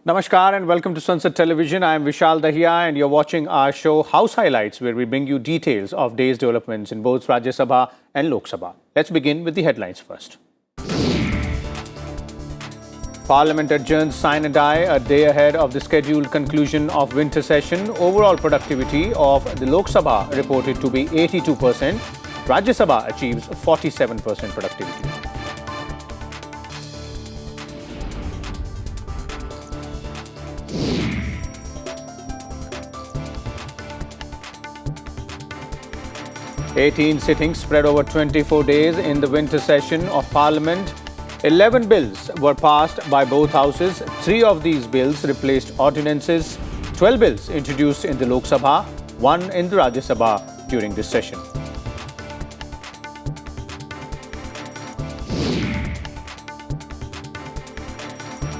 Namaskar and welcome to Sunset Television. I am Vishal Dahiya and you're watching our show House Highlights, where we bring you details of day's developments in both Rajya Sabha and Lok Sabha. Let's begin with the headlines first. Parliament adjourns sine die a day ahead of the scheduled conclusion of winter session. Overall productivity of the Lok Sabha reported to be 82%. Rajya Sabha achieves 47% productivity. "18 sittings spread over 24 days in the winter session of Parliament. 11 bills were passed by both houses. 3 of these bills replaced ordinances. 12 bills introduced in the Lok Sabha, 1 in the Rajya Sabha during this session.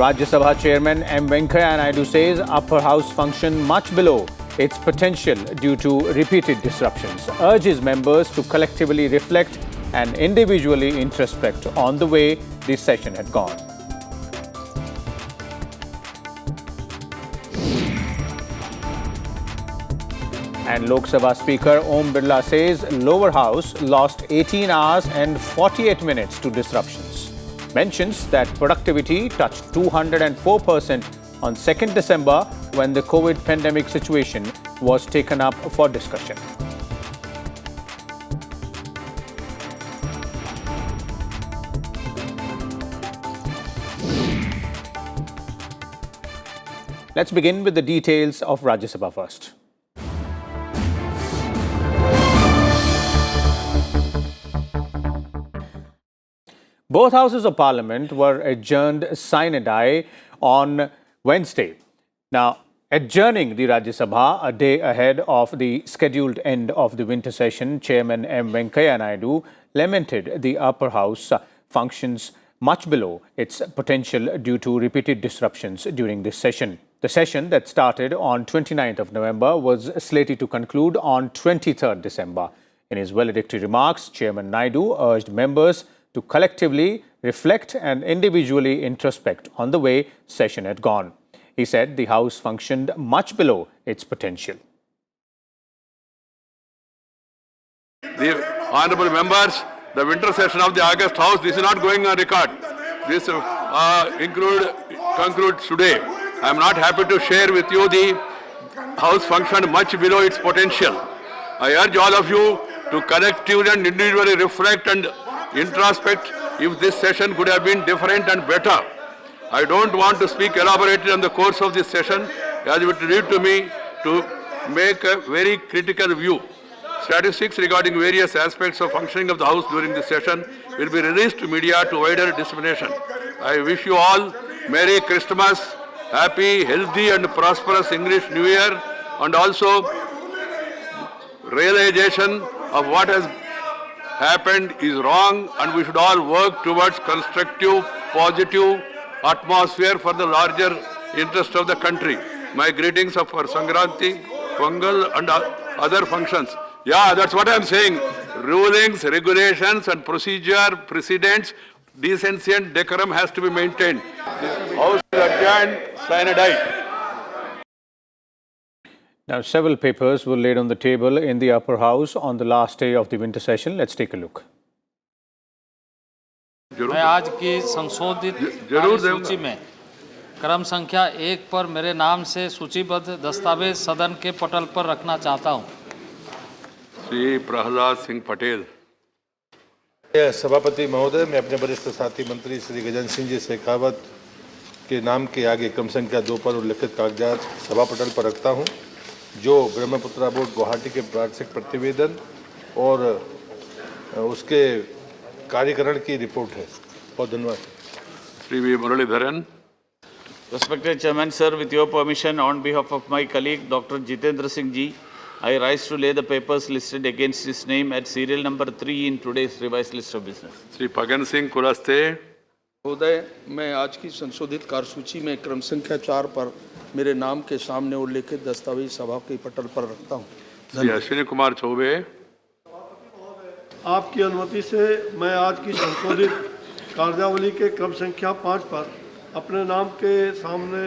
Rajya Sabha Chairman M. Venkaiah Naidu says upper house functioned much below its potential due to repeated disruptions. Urges members to collectively reflect and individually introspect on the way this session had gone. And Lok Sabha Speaker Om Birla says lower house lost 18 hours and 48 minutes to disruptions. Mentions that productivity touched 204% on 2nd December when the COVID pandemic situation was taken up for discussion. Let's begin with the details of Rajya Sabha first. Both houses of Parliament were adjourned sine die on Wednesday. Now, adjourning the Rajya Sabha a day ahead of the scheduled end of the winter session, Chairman M. Venkaiah Naidu lamented the upper house functions much below its potential due to repeated disruptions during this session. The session that started on 29th of November was slated to conclude on 23rd December. In his valedictory remarks, Chairman Naidu urged members to collectively reflect and individually introspect on the way session had gone. He said the House functioned much below its potential. The honourable members, the winter session of the August House, this is not going on record. This concludes today. I am not happy to share with you the House functioned much below its potential. I urge all of you to collectively and individually reflect and introspect if this session could have been different and better. I don't want to speak elaborately on the course of this session, as it would lead to me to make a very critical view. Statistics regarding various aspects of functioning of the House during this session will be released to media to wider dissemination. I wish you all Merry Christmas, happy, healthy and prosperous English New Year, and also realization of what has happened is wrong, and we should all work towards constructive, positive atmosphere for the larger interest of the country. My greetings for Sankranti, Pongal and other functions. Yeah, that's what I'm saying. Rulings, regulations and procedure, precedents, decency and decorum has to be maintained. House is adjourned, sine die. Now, several papers were laid on the table in the upper house on the last day of the winter session. Let's take a look. मैं आज की संशोधित सूची में क्रम संख्या 1 पर मेरे नाम से सूचीबद्ध दस्तावेज सदन के पटल पर रखना चाहता हूं। श्री प्रहलाद सिंह पटेल। सभापति महोदय, मैं अपने वरिष्ठ साथी मंत्री श्री गजेंद्र सिंह जी शेखावत के नाम के आगे क्रम संख्या 2 पर उल्लिखित कागजात सभा पटल पर रखता हूं, जो ब्रह्मपुत्रा बोर्ड गुवाहाटी के वार्षिक प्रतिवेदन और उसके कार्यकरण की रिपोर्ट है। बहुत धन्यवाद। Shri V Muraleedharan. Respected Chairman, sir, with your permission, on behalf of my colleague Dr. Jitendra Singh ji, I rise to lay the papers listed against his name at serial number 3 in today's revised list of business. Shri Faggan Singh Kulaste. महोदय, मैं आज की संशोधित कार्यसूची में क्रम संख्या 4 पर मेरे नाम के सामने उल्लिखित दस्तावेज सभा के पटल पर रखता हूँ। श्री अश्विनी कुमार चौबे। आपकी अनुमति से मैं आज की संशोधित कार्यावली के क्रम संख्या 5 पर अपने नाम के सामने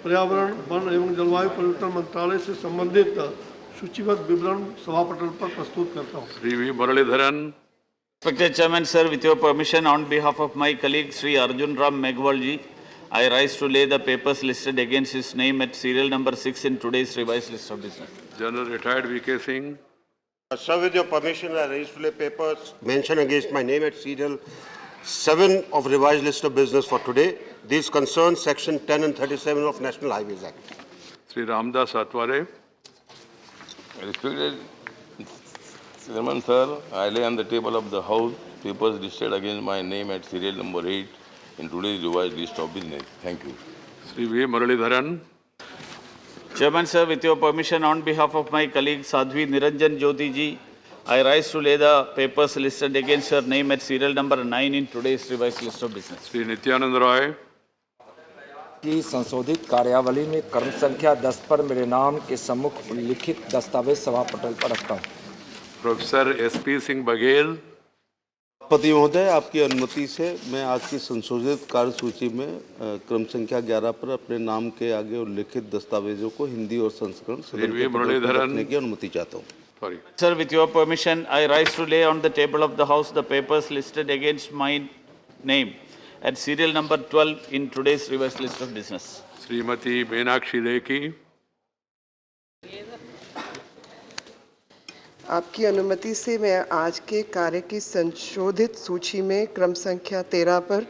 पर्यावरण वन एवं जलवायु परिवर्तन मंत्रालय से संबंधित सूचीबद्ध विवरण सभा पटल पर प्रस्तुत करता हूँ। Sri V. Muralidharan. Respected Chairman, sir, with your permission, on behalf of my colleague Sri Arjun Ram Meghwal ji, I rise to lay the papers listed against his name at serial number 6 in today's revised list of business. General Retired V.K. Singh. Sir, with your permission, I raise to lay papers mentioned against my name at serial 7 of revised list of business for today. These concern section 10 and 37 of National Highways Act. Sri Ramdas Atware. Respected Chairman, sir, I lay on the table of the House papers listed against my name at serial number 8 in today's revised list of business. Thank you. Sri V. Muralidharan. Chairman, sir, with your permission, on behalf of my colleague Sadhvi Niranjan Jyoti ji, I rise to lay the papers listed against her name at serial number 9 in today's revised list of business. Sri Nityanand Roy. की संशोधित कार्यावली में क्रम संख्या 10 पर मेरे नाम के सम्मुख उल्लिखित दस्तावेज सभा पटल पर रखता हूँ। Professor S.P. Singh Baghel. सभापति महोदय, आपकी अनुमति से मैं आज की संशोधित कार्यसूची में क्रम संख्या 11 पर अपने नाम के आगे उल्लिखित दस्तावेजों को हिंदी और संस्करण सदन के पटल पर रखने की अनुमति चाहता हूँ। Sorry. Sir, with your permission, I rise to lay on the table of the House the papers listed against my name at serial number 12 in today's revised list of business. Srimati Meenakshi Lekhi. आपकी अनुमति से मैं आज के कार्य की संशोधित सूची में क्रम संख्या 13 पर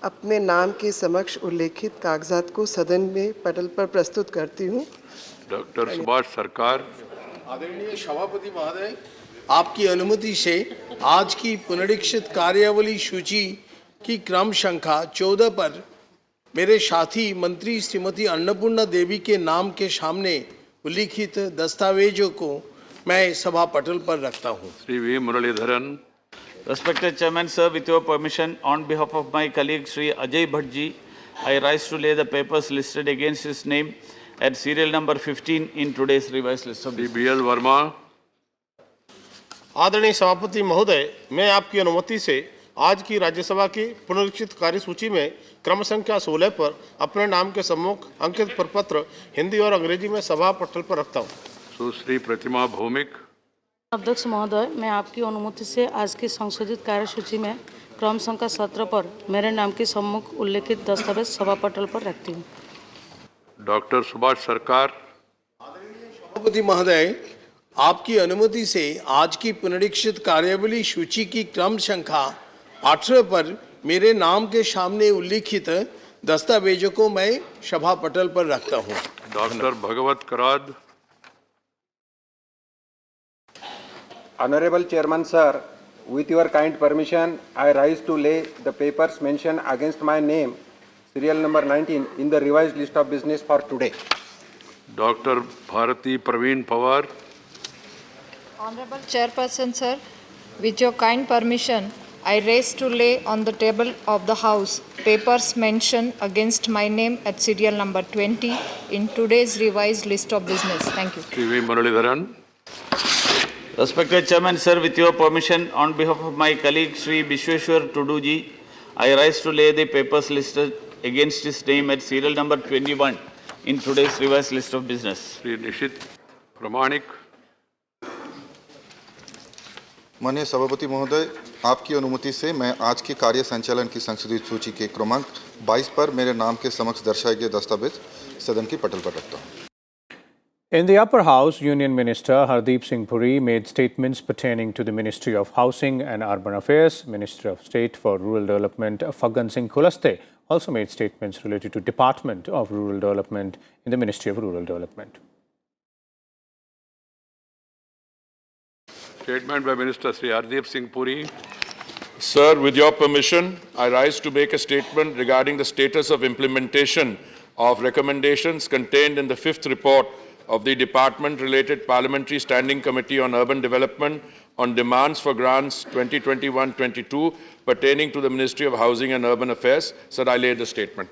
अपने नाम के समक्ष उल्लेखित कागजात को सदन में पटल पर प्रस्तुत करती हूँ। डॉक्टर सुभाष सरकार। आदरणीय सभापति महोदय, आपकी अनुमति से आज की पुनरीक्षित कार्यावली सूची की क्रम संख्या 14 पर मेरे साथी मंत्री श्रीमती अन्नपूर्णा देवी के नाम के सामने उल्लिखित दस्तावेजों को मैं सभा पटल पर रखता हूँ। Sri V. Muralidharan. Respected Chairman, sir, with your permission, on behalf of my colleague Sri Ajay Bhatt ji, I rise to lay the papers listed against his name at serial number 15 in today's revised list of Sri business. B.L. Verma. आदरणीय सभापति महोदय, मैं आपकी अनुमति से आज की राज्यसभा की पुनरीक्षित कार्यसूची में क्रम संख्या 16 पर अपने नाम के सम्मुख अंकित प्रपत्र हिंदी और अंग्रेजी में सभा पटल पर रखता हूँ। सुश्री प्रतिमा भौमिक। अध्यक्ष महोदय, मैं आपकी अनुमति से आज की संशोधित कार्यसूची में क्रम संख्या 17 पर मेरे नाम के सम्मुख उल्लेखित दस्तावेज सभा पटल पर रखती हूँ। डॉक्टर सुभाष सरकार। सभापति महोदय, आपकी अनुमति से आज की पुनरीक्षित कार्यावली सूची की क्रम संख्या 18 पर मेरे नाम के सामने उल्लिखित दस्तावेजों को मैं सभा पटल पर रखता हूँ। Doctor Bhagavad कराद। Honorable Chairman, sir, with your kind permission, I rise to lay the papers mentioned against my name, serial number 19, in the revised list of business for today. Doctor Bharati Pravin Pawar. Honorable Chairperson, sir, with your kind permission, I raise to lay on the table of the House papers mentioned against my name at serial number 20 in today's revised list of business. Thank you. Sri V. Muralidharan. Respected Chairman, sir, with your permission, on behalf of my colleague Sri Bishweshwar Tudu ji, I rise to lay the papers listed against his name at serial number 21 in today's revised list of business. Sri Nishit Pramanik. माननीय सभापति महोदय, आपकी अनुमति से मैं आज के कार्य संचालन की संशोधित सूची के क्रमांक 22 पर मेरे नाम के समक्ष दर्शाए गए दस्तावेज सदन की पटल पर रखता हूँ। In the upper house, Union Minister Hardeep Singh Puri made statements pertaining to the Ministry of Housing and Urban Affairs. Minister of State for Rural Development Phaggan Singh Khulaste also made statements related to Department of Rural Development in the Ministry of Rural Development. Statement by Minister Sri Hardeep Singh Puri. Sir, with your permission, I rise to make a statement regarding the status of implementation of recommendations contained in the 5th report of the Department-related Parliamentary Standing Committee on Urban Development on demands for grants 2021-22 pertaining to the Ministry of Housing and Urban Affairs. Sir, I lay the statement.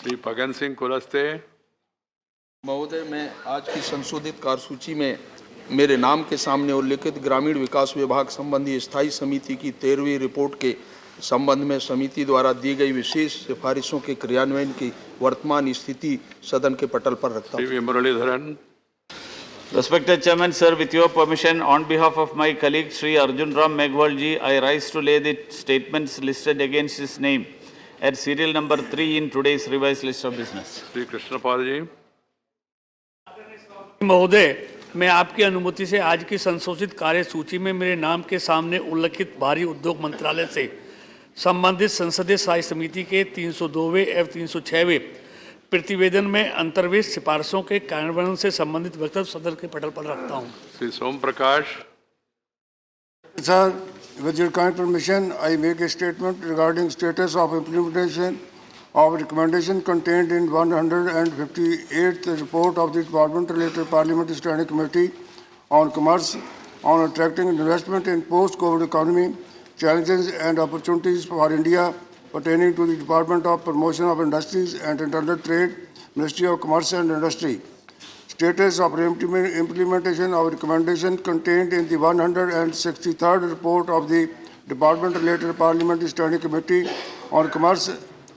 Sri Phaggan Singh Khulaste. महोदय, मैं आज की संशोधित कार्यसूची में मेरे नाम के सामने उल्लिखित ग्रामीण विकास विभाग संबंधी स्थायी समिति की 13वीं रिपोर्ट के संबंध में समिति द्वारा दी गई विशेष सिफारिशों के क्रियान्वयन की वर्तमान स्थिति सदन के पटल पर रखता हूँ। Muraleedharan. Respected Chairman, sir, with your permission, on behalf of my colleague Sri Arjun Ram Meghwal ji, I rise to lay the statements listed against his name at serial number 3 in today's revised list of business. Shri Krishanpal जी। महोदय, मैं आपकी अनुमति से आज की संशोधित कार्य सूची में मेरे नाम के सामने उल्लिखित भारी उद्योग मंत्रालय से संबंधित संसदीय स्थायी समिति के 302वें एवं 306वें प्रतिवेदन में अंतर्वेश सिफारिशों के कार्यान्वयन से संबंधित वक्तव्य सदन के पटल पर रखता हूं। श्री सोम प्रकाश। Sir, with your kind permission, I make a statement regarding status of implementation of recommendation contained in 158th report of the Department-related Parliamentary Standing Committee on Commerce on attracting investment in post-COVID economy, challenges and opportunities for India pertaining to the Department of Promotion of Industries and Internal Trade, Ministry of Commerce and Industry. Status of implementation of recommendation contained in the 163rd report of the Department-related Parliamentary Standing Committee on Commerce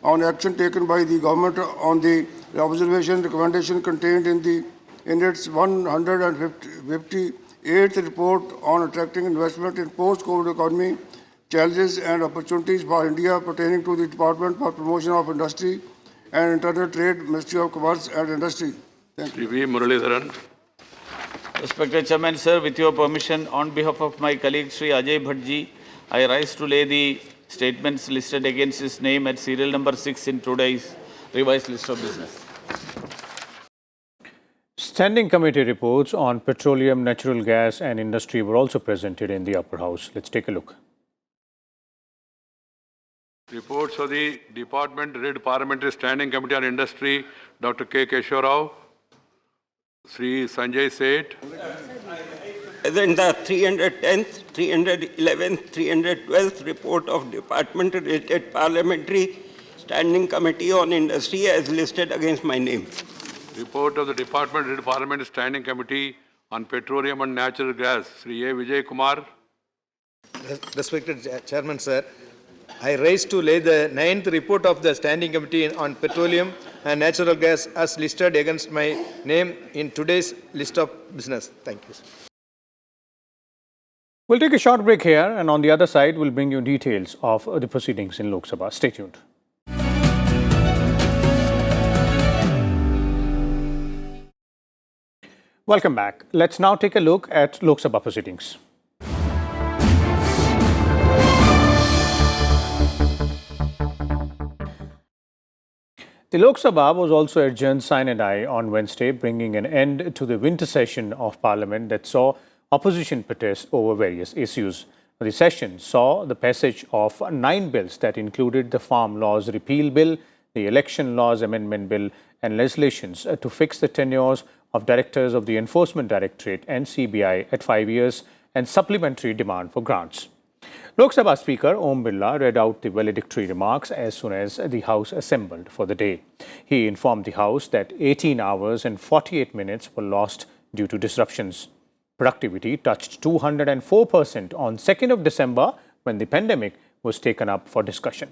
on action taken by the government on the observation recommendation contained in its 158th report on attracting investment in post-COVID economy, challenges and opportunities for India pertaining to the Department for Promotion of Industry and Internal Trade, Ministry of Commerce and Industry. Thank you. V. Muralidharan. Respected Chairman, sir, with your permission, on behalf of my colleague Sri Ajay Bhatt ji, I rise to lay the statements listed against his name at serial number 6 in today's revised list of business. Standing committee reports on petroleum, natural gas and industry were also presented in the upper house. Let's take a look. Reports of the Department-led Parliamentary Standing Committee on Industry, Dr. K. Keshav Rao, Sri Sanjay Seth. In the 310th, 311th, 312th report of Department-related Parliamentary Standing Committee on Industry as listed against my name. Report of the Department-led Parliamentary Standing Committee on Petroleum and Natural Gas, Sri A. Vijay Kumar. Respected Chairman, sir, I rise to lay the 9th report of the Standing Committee on Petroleum and Natural Gas as listed against my name in today's list of business. Thank you, sir. We'll take a short break here, and on the other side, we'll bring you details of the proceedings in Lok Sabha. Stay tuned. Welcome back. Let's now take a look at Lok Sabha proceedings. The Lok Sabha was also adjourned sine die on Wednesday, bringing an end to the winter session of Parliament that saw opposition protests over various issues. The session saw the passage of 9 bills that included the Farm Laws Repeal Bill, the Election Laws Amendment Bill, and legislations to fix the tenures of directors of the Enforcement Directorate and CBI at 5 years and supplementary demand for grants. Lok Sabha Speaker Om Birla read out the valedictory remarks as soon as the House assembled for the day. He informed the House that 18 hours and 48 minutes were lost due to disruptions. Productivity touched 204% on 2nd of December when the pandemic was taken up for discussion.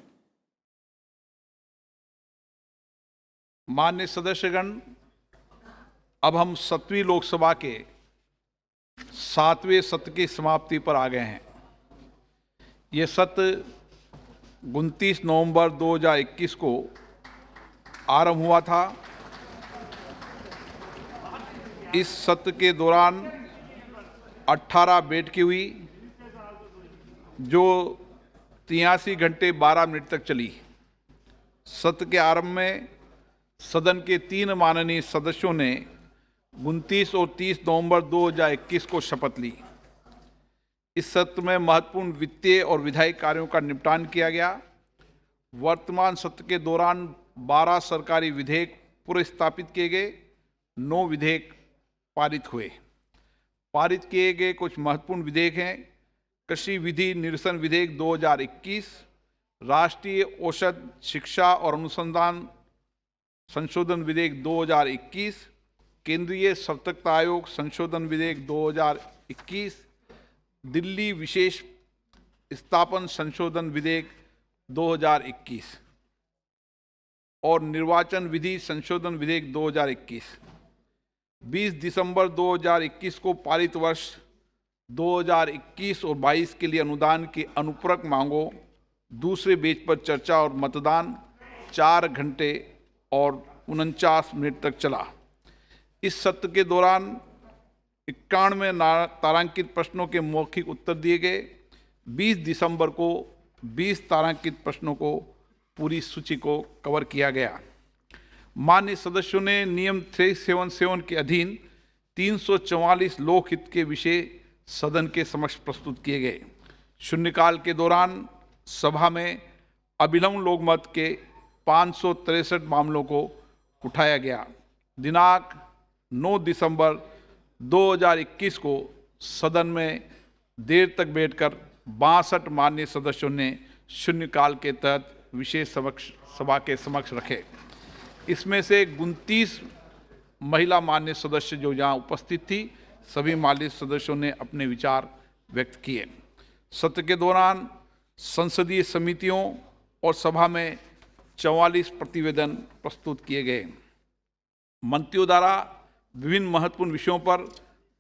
माननीय सदस्यगण, अब हम 7वीं लोकसभा के 7वें सत्र की समाप्ति पर आ गए हैं। ये सत्र 29 नवंबर 2021 को आरंभ हुआ था। इस सत्र के दौरान 18 बैठकें हुई जो 83 घंटे 12 मिनट तक चली। सत्र के आरंभ में सदन के 3 माननीय सदस्यों ने 29 और 30 नवंबर 2021 को शपथ ली। इस सत्र में महत्वपूर्ण वित्तीय और विधायी कार्यों का निपटान किया गया। वर्तमान सत्र के दौरान 12 सरकारी विधेयक पुनर्स्थापित किए गए, 9 विधेयक पारित हुए। पारित किए गए कुछ महत्वपूर्ण विधेयक हैं: कृषि विधि निरसन विधेयक 2021, राष्ट्रीय औषध शिक्षा और अनुसंधान संशोधन विधेयक 2021, केंद्रीय सतर्कता आयोग संशोधन विधेयक 2021, दिल्ली विशेष स्थापन संशोधन विधेयक 2021 और निर्वाचन विधि संशोधन विधेयक 2021, 20 दिसंबर 2021 को पारित वर्ष 2021 और 22 के लिए अनुदान की अनुपूरक मांगों दूसरे पेज पर चर्चा और मतदान 4 घंटे और 49 मिनट तक चला। इस सत्र के दौरान 91 तारांकित प्रश्नों के मौखिक उत्तर दिए गए। 20 दिसंबर को 20 तारांकित प्रश्नों को पूरी सूची को कवर किया गया। मान्य सदस्यों ने नियम 377 के अधीन 344 लोकहित के विषय सदन के समक्ष प्रस्तुत किए गए। शून्यकाल के दौरान सभा में अभिलंब लोकमत के 563 मामलों को उठाया गया। दिनांक 9 दिसंबर 2021 को सदन में देर तक बैठकर 62 माननीय सदस्यों ने शून्यकाल के तहत विषय सभा के समक्ष रखे। इसमें से 29 महिला माननीय सदस्य जो यहाँ उपस्थित थी, सभी माननीय सदस्यों ने अपने विचार व्यक्त किए। सत्र के दौरान संसदीय समितियों और सभा में 44 प्रतिवेदन प्रस्तुत किए गए। मंत्रियों द्वारा विभिन्न महत्वपूर्ण विषयों पर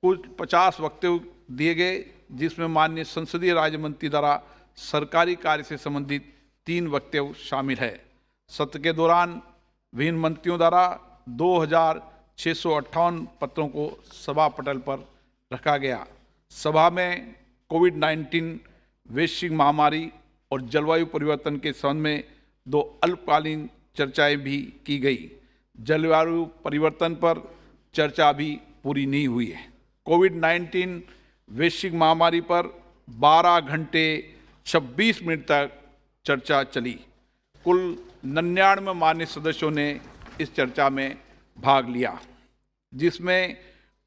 कुल 50 वक्तव्य दिए गए, जिसमें माननीय संसदीय राज्य मंत्री द्वारा सरकारी कार्य से संबंधित 3 वक्तव्य शामिल है। सत्र के दौरान विभिन्न मंत्रियों द्वारा 2658 पत्रों को सभा पटल पर रखा गया। सभा में कोविड-19 वैश्विक महामारी और जलवायु परिवर्तन के संबंध में 2 अल्पकालीन चर्चाएं भी की गई। जलवायु परिवर्तन पर चर्चा भी पूरी नहीं हुई है। कोविड-19 वैश्विक महामारी पर 12 घंटे 26 मिनट तक चर्चा चली। कुल 99 मान्य सदस्यों ने इस चर्चा में भाग लिया, जिसमें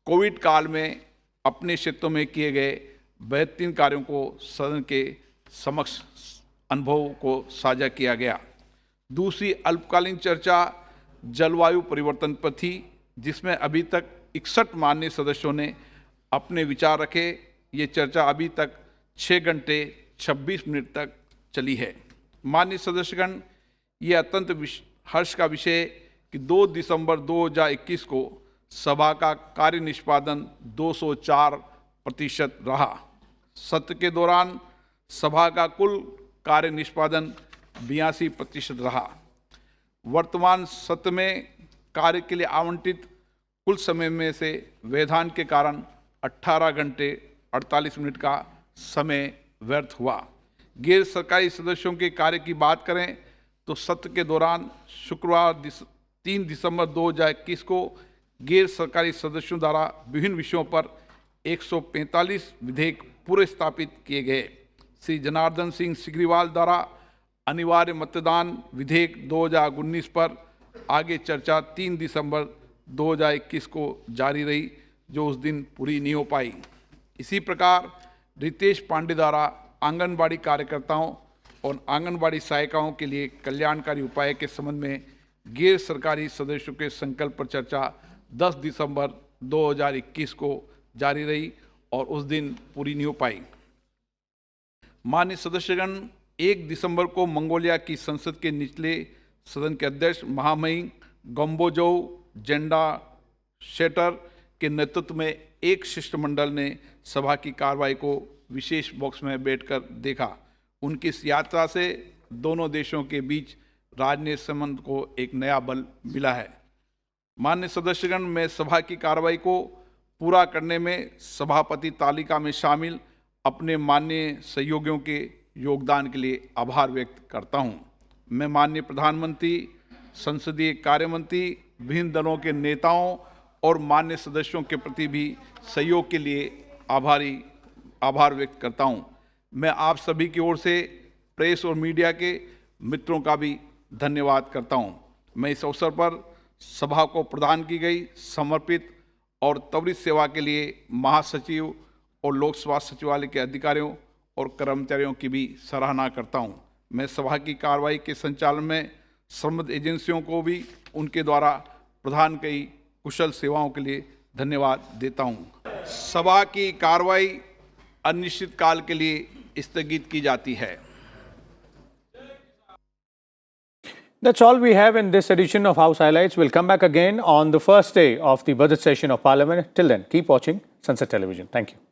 कोविड काल में अपने क्षेत्रों में किए गए बेहतरीन कार्यों को सदन के समक्ष अनुभव को साझा किया गया। दूसरी अल्पकालीन चर्चा जलवायु परिवर्तन पर थी, जिसमें अभी तक 61 माननीय सदस्यों ने अपने विचार रखे। ये चर्चा अभी तक 6 घंटे 26 मिनट तक चली है। माननीय सदस्यगण, ये अत्यंत हर्ष का विषय कि 2 दिसंबर 2021 को सभा का कार्य निष्पादन 204% रहा। सत्र के दौरान सभा का कुल कार्य निष्पादन 82% रहा। वर्तमान सत्र में कार्य के लिए आवंटित कुल समय में से व्यवधान के कारण 18 घंटे 48 मिनट का समय व्यर्थ हुआ। गैर सरकारी सदस्यों के कार्य की बात करें तो सत्र के दौरान शुक्रवार 3 दिसंबर 2021 को गैर सरकारी सदस्यों द्वारा विभिन्न विषयों पर 145 विधेयक पूरे स्थापित किए गए। श्री जनार्दन सिंह सिग्रीवाल द्वारा अनिवार्य मतदान विधेयक 2019 पर आगे चर्चा 3 दिसंबर 2021 को जारी रही, जो उस दिन पूरी नहीं हो पाई। इसी प्रकार रितेश पांडे द्वारा आंगनबाड़ी कार्यकर्ताओं और आंगनबाड़ी सहायिकाओं के लिए कल्याणकारी उपाय के संबंध में गैर सरकारी सदस्यों के संकल्प पर चर्चा 10 दिसंबर 2021 को जारी रही और उस दिन पूरी नहीं हो पाई। माननीय सदस्यगण, 1 दिसंबर को मंगोलिया की संसद के निचले सदन के अध्यक्ष महामहिम गम्बोजोव जेंडा शेटर के नेतृत्व में एक शिष्टमंडल ने सभा की कार्रवाई को विशेष बॉक्स में बैठकर देखा। उनकी इस यात्रा से दोनों देशों के बीच राजनीतिक संबंध को एक नया बल मिला है। माननीय सदस्यगण, मैं सभा की कार्रवाई को पूरा करने में सभापति तालिका में शामिल अपने माननीय सहयोगियों के योगदान के लिए आभार व्यक्त करता हूं। मैं माननीय प्रधानमंत्री, संसदीय कार्य मंत्री, विभिन्न दलों के नेताओं और माननीय सदस्यों के प्रति भी सहयोग के लिए आभार व्यक्त करता हूं। मैं आप सभी की ओर से प्रेस और मीडिया के मित्रों का भी धन्यवाद करता हूं। मैं इस अवसर पर सभा को प्रदान की गई समर्पित और त्वरित सेवा के लिए महासचिव और लोकसभा सचिवालय के अधिकारियों और कर्मचारियों की भी सराहना करता हूं। मैं सभा की कार्रवाई के संचालन में संबद्ध एजेंसियों को भी उनके द्वारा प्रदान की कुशल सेवाओं के लिए धन्यवाद देता हूं। सभा की कार्रवाई अनिश्चित काल के लिए स्थगित की जाती है। That's all we have in this edition of House Highlights. We'll come back again on the first day of the budget session of Parliament. Till then, keep watching Sunset Television. Thank you.